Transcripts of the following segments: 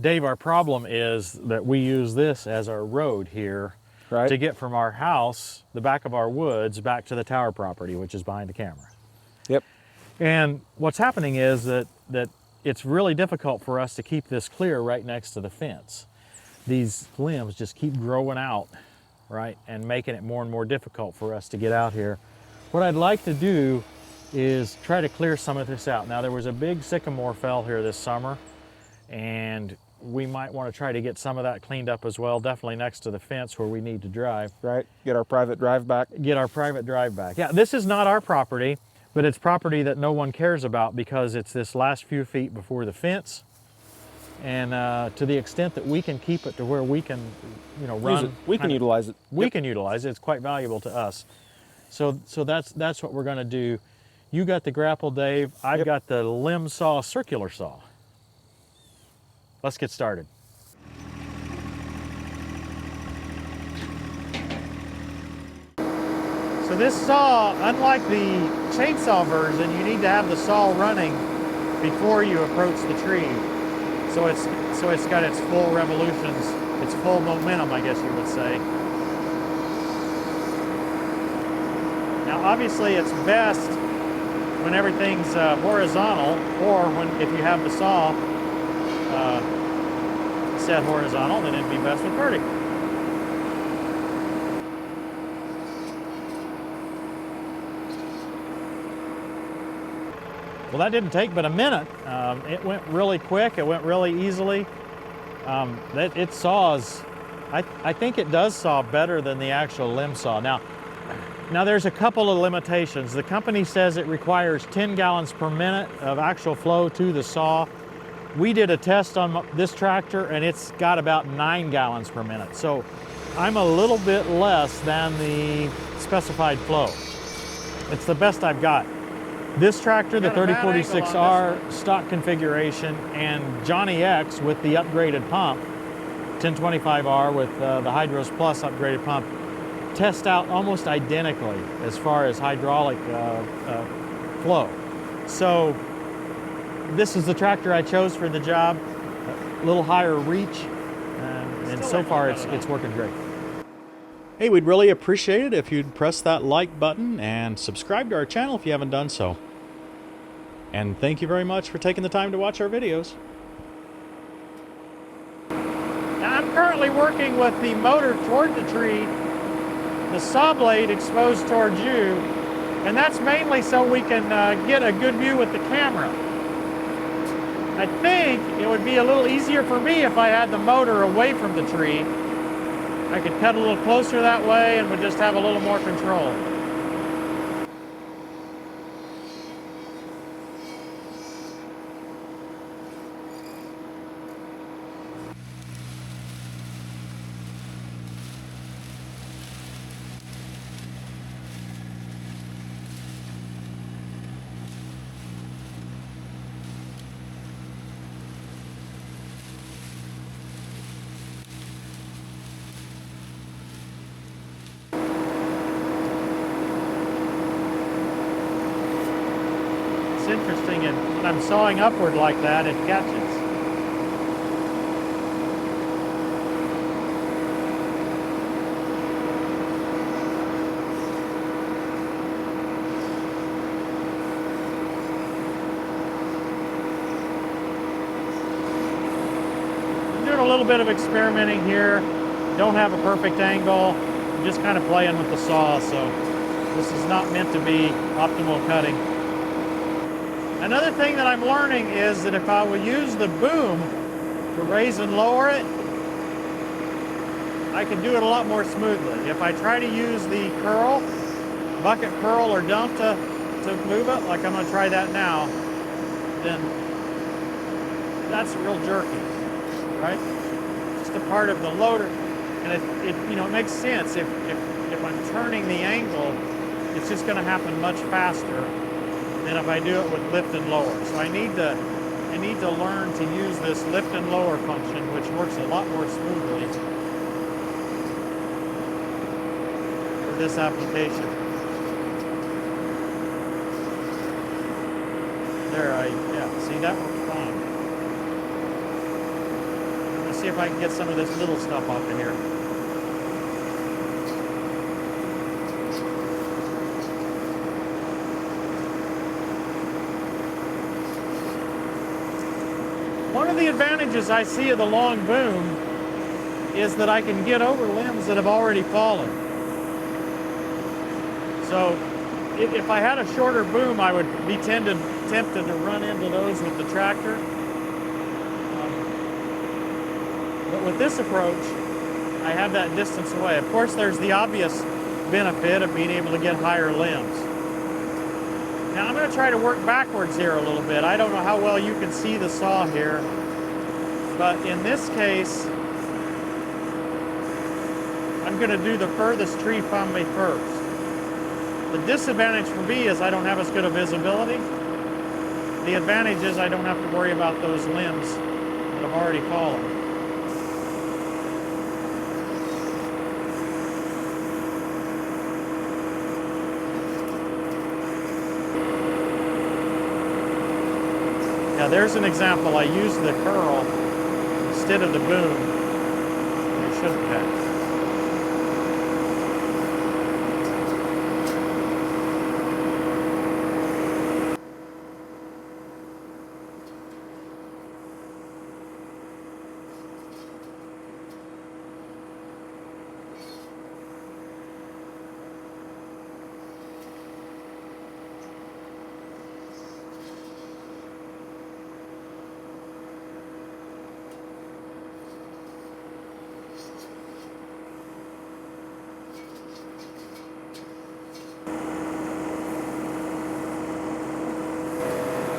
Dave, our problem is that we use this as our road here to get from our house, the back of our woods, back to the tower property, which is behind the camera. Yep. And what's happening is that it's really difficult for us to keep this clear right next to the fence. These limbs just keep growing out, right, and making it more and more difficult for us to get out here. What I'd like to do is try to clear some of this out. Now, there was a big sycamore fell here this summer, and we might want to try to get some of that cleaned up as well, definitely next to the fence where we need to drive. Right, get our private drive back. Get our private drive back. Yeah, this is not our property, but it's property that no one cares about because it's this last few feet before the fence. And to the extent that we can keep it to where we can, you know, run. We can utilize it. We can utilize it. It's quite valuable to us. So that's what we're going to do. You got the Grapple, Dave. I've got the Limbsaw Circular Saw. Let's get started. So this saw, unlike the chainsaw version, you need to have the saw running before you approach the tree. So it's got its full revolutions, its full momentum, I guess you would say. Now obviously it's best when everything's horizontal, or if you have the saw set horizontal, then it'd be best with vertical. Well, that didn't take but a minute. It went really quick. It went really easily. It saws. I think it does saw better than the actual limb saw. Now there's a couple of limitations. The company says it requires 10 gallons per minute of actual flow to the saw. We did a test on this tractor and it's got about 9 gallons per minute. So I'm a little bit less than the specified flow. It's the best I've got. This tractor, the 3046R stock configuration, and Johnny X with the upgraded pump, 1025R with the Hydros Plus upgraded pump, test out almost identically as far as hydraulic flow. So this is the tractor I chose for the job, a little higher reach, and so far it's working great. Hey, we'd really appreciate it if you'd press that like button and subscribe to our channel if you haven't done so. And thank you very much for taking the time to watch our videos. Now I'm currently working with the motor toward the tree, the saw blade exposed towards you, and that's mainly so we can get a good view with the camera. I think it would be a little easier for me if I had the motor away from the tree. I could cut a little closer that way and would just have a little more control. It's interesting, and when I'm sawing upward like that, it catches. I'm doing a little bit of experimenting here. Don't have a perfect angle. I'm just kind of playing with the saw, so this is not meant to be optimal cutting. Another thing that I'm learning is that if I will use the boom to raise and lower it, I can do it a lot more smoothly. If I try to use the curl, bucket curl or dump to move it, like I'm going to try that now, then that's real jerky, right? Just a part of the loader, and it makes sense. If I'm turning the angle, it's just going to happen much faster than if I do it with lift and lower. So I need to learn to use this lift and lower function, which works a lot more smoothly for this application. There, yeah, see, that works fine. see if I can get some of this little stuff off of here. One of the advantages I see of the long boom is that I can get over limbs that have already fallen. So if I had a shorter boom, I would be tempted to run into those with the tractor. But with this approach, I have that distance away. Of course, there's the obvious benefit of being able to get higher limbs. Now I'm going to try to work backwards here a little bit. I don't know how well you can see the saw here, but in this case, I'm going to do the furthest tree from me first. The disadvantage for me is I don't have as good a visibility. The advantage is I don't have to worry about those limbs that have already fallen. Now there's an example. I used the curl instead of the boom. I shouldn't have.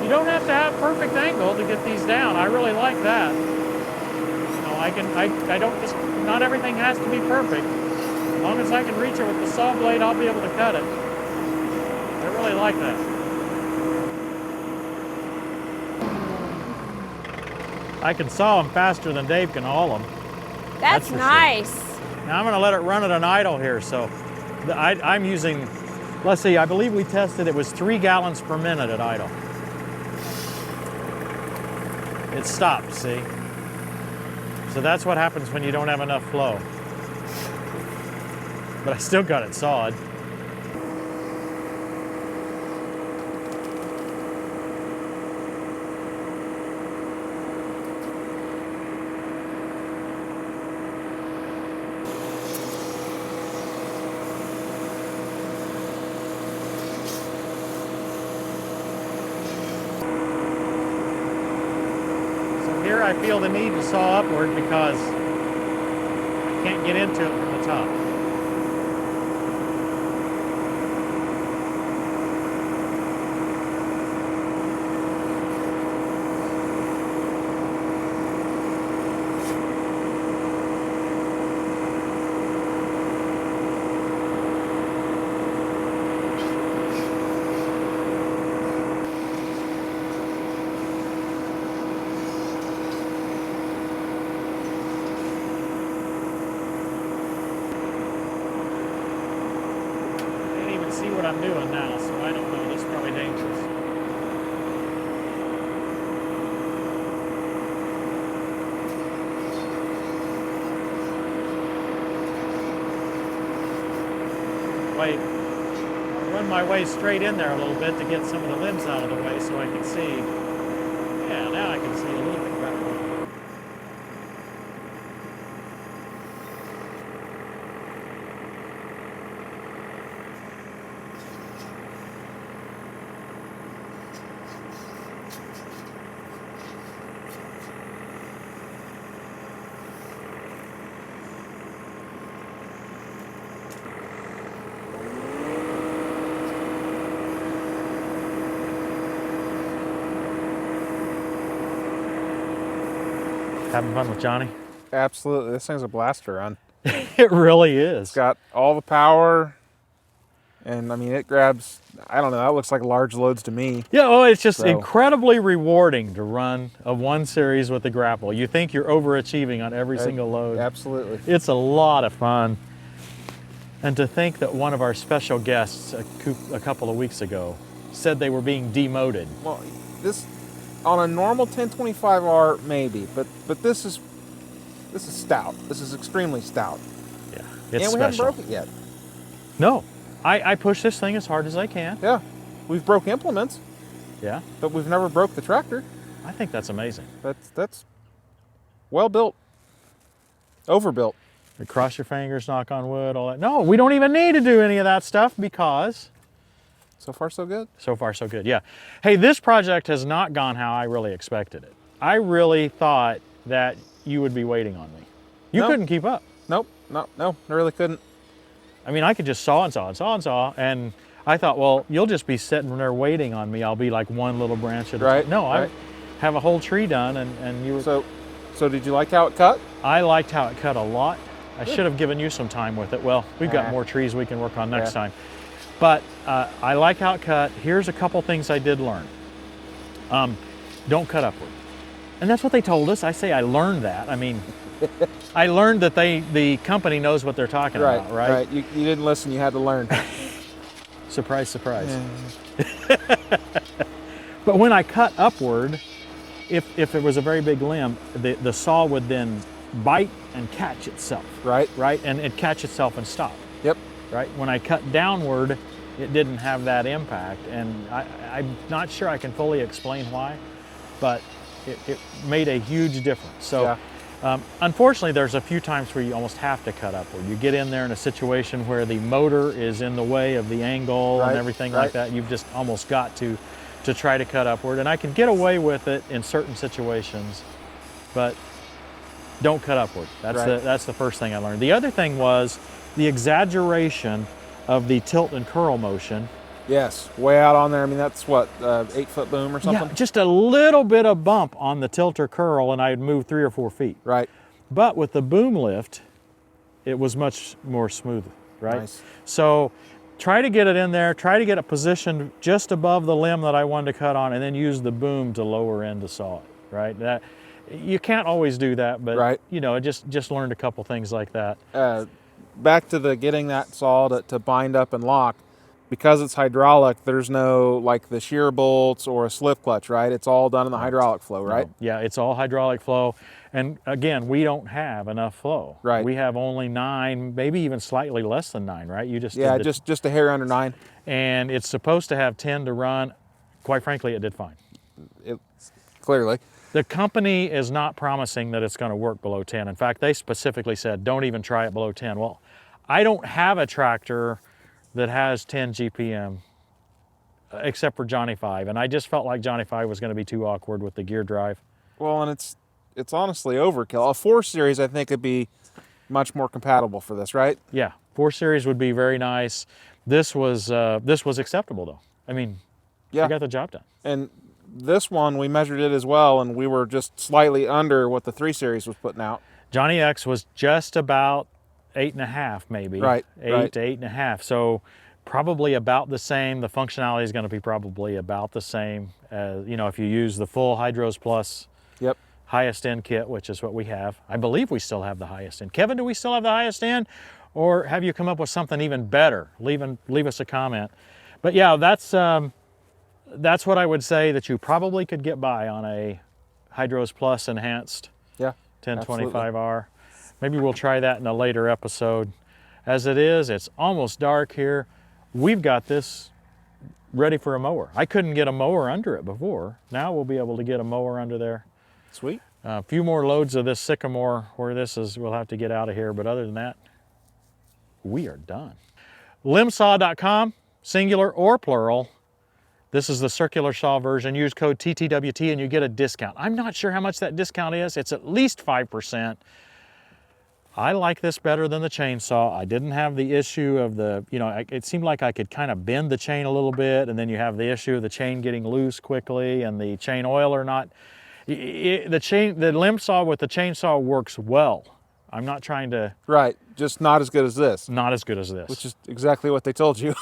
You don't have to have perfect angle to get these down. I really like that. You know, I don't just, not everything has to be perfect. As long as I can reach it with the saw blade, I'll be able to cut it. I really like that. I can saw them faster than Dave can haul them. That's nice. Sure. Now I'm going to let it run at an idle here. So I'm using, let's see, I believe we tested it was 3 gallons per minute at idle. It stopped, see? So that's what happens when you don't have enough flow. But I still got it sawed. Here I feel the need to saw upward because I can't get into it from the top. See what I'm doing now, so I don't know. This is probably dangerous. Wait, I'll run my way straight in there a little bit to get some of the limbs out of the way so I can see. Yeah, now I can see a little bit better. Having fun with Johnny? Absolutely. This thing's a blast to run. It really is. It's got all the power, and I mean, it grabs, I don't know, that looks like large loads to me. Yeah, well, it's just incredibly rewarding to run a 1 series with the Grapple. You think you're overachieving on every single load. Absolutely. It's a lot of fun. And to think that one of our special guests a couple of weeks ago said they were being demoted. Well, this, on a normal 1025R, maybe, but this is This is stout. This is extremely stout. Yeah, it's and we special. haven't broke it yet. No, I push this thing as hard as I can. Yeah, we've broke implements, Yeah, but we've never broke the tractor. I think that's amazing. That's well built, overbuilt. You cross your fingers, knock on wood, all that. No, we don't even need to do any of that stuff because So far, so good. so far so good. Yeah. Hey, this project has not gone how I really expected it. I really thought that you would be waiting on me. You No. couldn't keep up. Nope, no, I really couldn't. I mean, I could just saw and saw and saw and saw, and I thought, well, you'll just be sitting there waiting on me. I'll be like one little branch at a Right, time. No, right. I have a whole tree done, and you were. So did you like how it cut? I liked how it cut a lot. I should have given you some time with it. Well, we've got more trees we can work on next time. But I like how it cut. Here's a couple things I did learn. Don't cut upward. And that's what they told us. I say I learned that. I mean, I learned that the company knows what they're talking about, right? Right. You didn't listen. You had to learn. Surprise, surprise. But when I cut upward, if it was a very big limb, the saw would then bite and catch itself. Right. Right? And it'd catch itself and stop. Yep. Right? When I cut downward, it didn't have that impact. And I'm not sure I can fully explain why, but it made a huge difference. So unfortunately, there's a few times where you almost have to cut upward. You get in there in a situation where the motor is in the way of the angle and everything like that. You've just almost got to try to cut upward. And I can get away with it in certain situations, but don't cut upward. That's the first thing I learned. The other thing was the exaggeration of the tilt and curl motion. Yes, way out on there. I mean, that's what, 8-foot boom or something? Yeah, just a little bit of bump on the tilt or curl and I'd move 3 or 4 feet. Right. But with the boom lift, it was much more smooth, right? Nice. So try to get it in there, try to get it positioned just above the limb that I wanted to cut on, and then use the boom to lower in to saw it, right? That, you can't always do that, but you know, just learned a couple things like that. Back to the getting that saw to bind up and lock. Because it's hydraulic, there's no like the shear bolts or a slip clutch, right? It's all done in the hydraulic flow, right? No. Yeah, it's all hydraulic flow. And again, we don't have enough flow. Right. We have only 9, maybe even slightly less than 9, right? You just did just a hair under 9. And it's supposed to have 10 to run. Quite frankly, it did fine. Clearly. The company is not promising that it's going to work below 10. In fact, they specifically said, don't even try it below 10. Well, I don't have a tractor that has 10 GPM, except for Johnny 5. And I just felt like Johnny 5 was going to be too awkward with the gear drive. Well, and it's honestly overkill. A 4 Series, I think, would be much more compatible for this, right? Yeah, 4 Series would be very nice. This was acceptable, though. I mean, I got the job done. And this one, we measured it as well, and we were just slightly under what the 3 Series was putting out. Johnny X was just about 8.5 maybe. Right. 8 to 8.5. So probably about the same. The functionality is going to be probably about the same as, you know, if you use the full Hydros Plus highest end kit, which is what we have. I believe we still have the highest end. Kevin, do we still have the highest end? Or have you come up with something even better? Leave us a comment. But yeah, that's what I would say that you probably could get by on a Hydros Plus enhanced 1025R. Maybe we'll try that in a later episode. As it is, it's almost dark here. We've got this ready for a mower. I couldn't get a mower under it before. Now we'll be able to get a mower under there. Sweet. A few more loads of this sycamore where this is, we'll have to get out of here. But other than that, we are done. Limbsaw.com, singular or plural. This is the circular saw version. Use code TTWT and you get a discount. I'm not sure how much that discount is. It's at least 5%. I like this better than the chainsaw. I didn't have the issue of the, you know, it seemed like I could kind of bend the chain a little bit, and then you have the issue of the chain getting loose quickly and the chain oiler not. The Limbsaw with the chainsaw works well. I'm not trying to. Right, just not as good as this. Not as good as this. Which is exactly what they told you.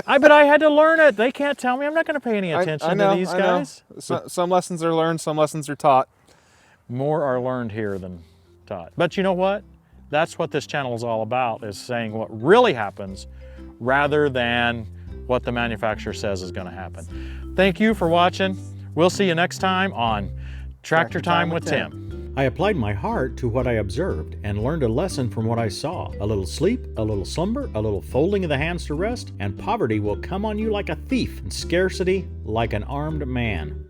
But I had to learn it. They can't tell me. I'm not going to pay any attention to these guys. Some lessons are learned, some lessons are taught. More are learned here than taught. But you know what? That's what this channel is all about, is saying what really happens rather than what the manufacturer says is going to happen. Thank you for watching. We'll see you next time on Tractor Time with Tim. I applied my heart to what I observed and learned a lesson from what I saw. A little sleep, a little slumber, a little folding of the hands to rest, and poverty will come on you like a thief, and scarcity like an armed man.